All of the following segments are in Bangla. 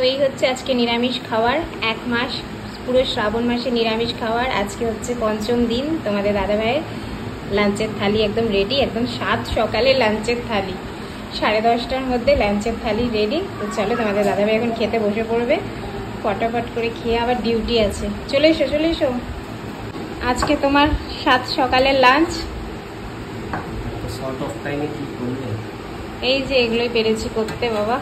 তো এই হচ্ছে আজকে নিরামিষ খাওয়ার, 1 মাস পুরো শ্রাবণ মাসে নিরামিষ খাওয়ার। আজকে হচ্ছে পঞ্চম দিন। তোমাদের দাদাভাইয়ের লাঞ্চের থালি একদম রেডি, একদম 7 সকালে লাঞ্চের থালি, 10:30টার মধ্যে লাঞ্চের থালি রেডি। তো চলো তোমাদের দাদাভাই এখন খেতে বসে পড়বে, ফটাফট করে খেয়ে আবার ডিউটি আছে। চলে এসো চলে এসো। আজকে তোমার 7 সকালের লাঞ্চ। এই যে এগুলোই পেরেছি করতে বাবা।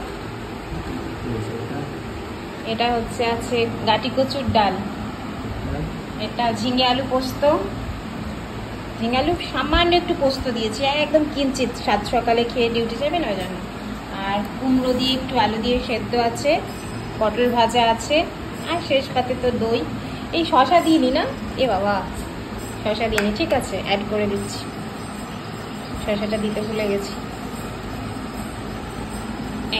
এটা হচ্ছে আছে গাটি কচুর ডাল, এটা ঝিঙে আলু পোস্ত, ঝিঙে আলু সামান্য একটু পোস্ত দিয়েছি, একদম কিঞ্চিত, 7 সকালে খেয়ে ডিউটি যাবেন ওই জন্য। আর কুমড়ো দিয়ে একটু আলু দিয়ে সেদ্ধ আছে, পটল ভাজা আছে, আর শেষ পাতে তো দই। এই শশা দিইনি না, এ বাবা শশা দিইনি, ঠিক আছে অ্যাড করে দিচ্ছি, শশাটা দিতে ভুলে গেছি।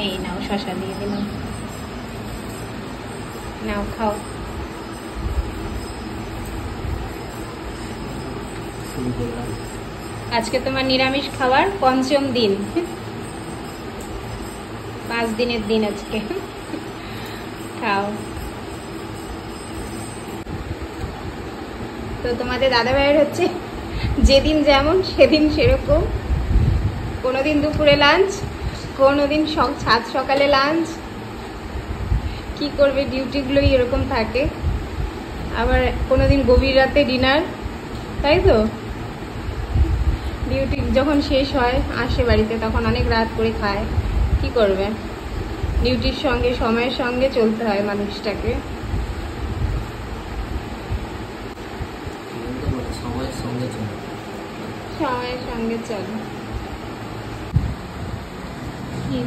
এই নাও শশা দিয়ে দিলাম, নাও খাও। আজকে তোমার নিরামিষ খাওয়ার পঞ্চম দিন, 5 দিনের দিন আজকে। খাও। তো তোমাদের দাদাভাইয়ের হচ্ছে যেদিন যেমন সেদিন সেরকম, কোনোদিন দুপুরে লাঞ্চ, কোনোদিন 7 সকালে লাঞ্চ। কি করবে, ডিউটিগুলোই এরকম থাকে। আবার কোনোদিন গভীর রাতে ডিনার, তাই তো। ডিউটি যখন শেষ হয় আসে বাড়িতে তখন অনেক রাত করে খায়, কি করবে, ডিউটির সঙ্গে সময়ের সঙ্গে চলতে হয় মানুষটাকে। সময়ের সঙ্গে চলে।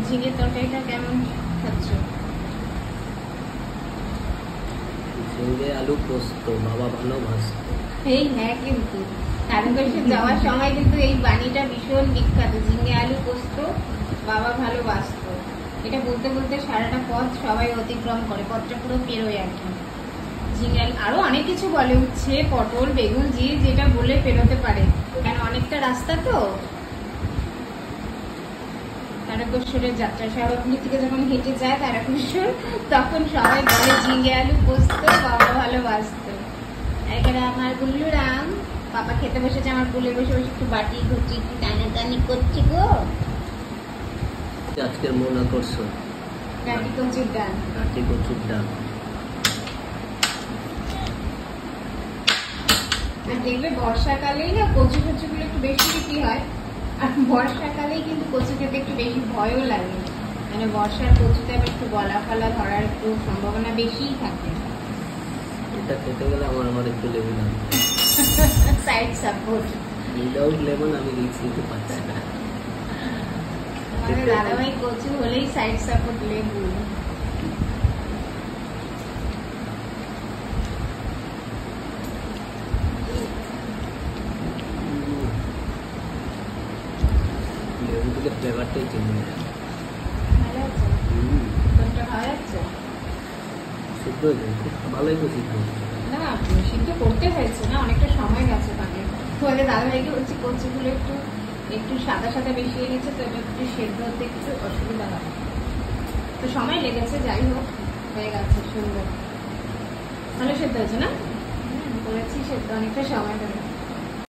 ঝিঙে তরকারিটা কেমন খাচ্ছ? ঝিঙে আলু পোস্ত বাবা ভালো ভাজতো। এই হ্যাঁ, কিন্তু তারকেশ্বর যাওয়ার সময় কিন্তু এই বাণীটা ভীষণ বিখ্যাত, ঝিঙে আলু পোস্ত বাবা ভালো বাসতো। এটা বলতে বলতে সারাটা পথ সবাই অতিক্রম করে, পথটা পুরো পেরোয় আর কি। ঝিঙে আলু আরো অনেক কিছু বলে, উচ্ছে পটল বেগুন, যেটা বলে পেরোতে পারে, কারণ অনেকটা রাস্তা তো। তারকেশ্বরের যাত্রা সড়কগুলি থেকে যখন হেঁটে যায় তারকেশ্বর, তখন সবাই বলে ঝিঙে আলু পোস্ত বাবা ভালোবাসতো। এখানে আমার গুল্লুরাম পাপা খেতে বসেছে, আমার কোলে বসে বসে একটু বাটি ঘুরছি, একটু টানাটানি করছি গো। আজকের মন আকর্ষণ গাটি কচুর ডাল, গাটি কচুর ডাল। আর দেখবে বর্ষাকালেই না কচু কচুগুলো একটু বেশি বিক্রি হয়, আর বর্ষাকালেই কিন্তু কচু খেতে একটু বেশি ভয়ও লাগে, মানে বর্ষার কচুতে আবার একটু গলা ফলা ধরার একটু সম্ভাবনা বেশিই থাকে। এটা খেতে গেলে আমার একটু লেবু লাগবে, সাইড সাপোর্ট। উইদাউট লেমন আমি রিস্ক নিতে পারছি না। আমাদের দাদাভাই কচু হলেই সাইড সাপোর্ট লেবু। লেবু থেকে ফ্লেভারটাই চেঞ্জ হয়ে যায়। ভালো আছে, কোনটা ভালো যাচ্ছে? সিদ্ধ হয়ে যায়, খুব ভালোই তো সিদ্ধ হচ্ছে। না সিদ্ধ করতে হয়েছে না, অনেকটা সময় গেছে তাকে। তোমাদের দাদাভাইকে হচ্ছে কচুগুলো একটু একটু সাদা সাদা বেশি এনেছে, তো এটা একটু সেদ্ধ হতে একটু অসুবিধা হয়, তো সময় লেগেছে। যাই হোক হয়ে গেছে, সুন্দর ভালো সেদ্ধ হয়েছে না, করেছি সেদ্ধ, অনেকটা সময় ধরে।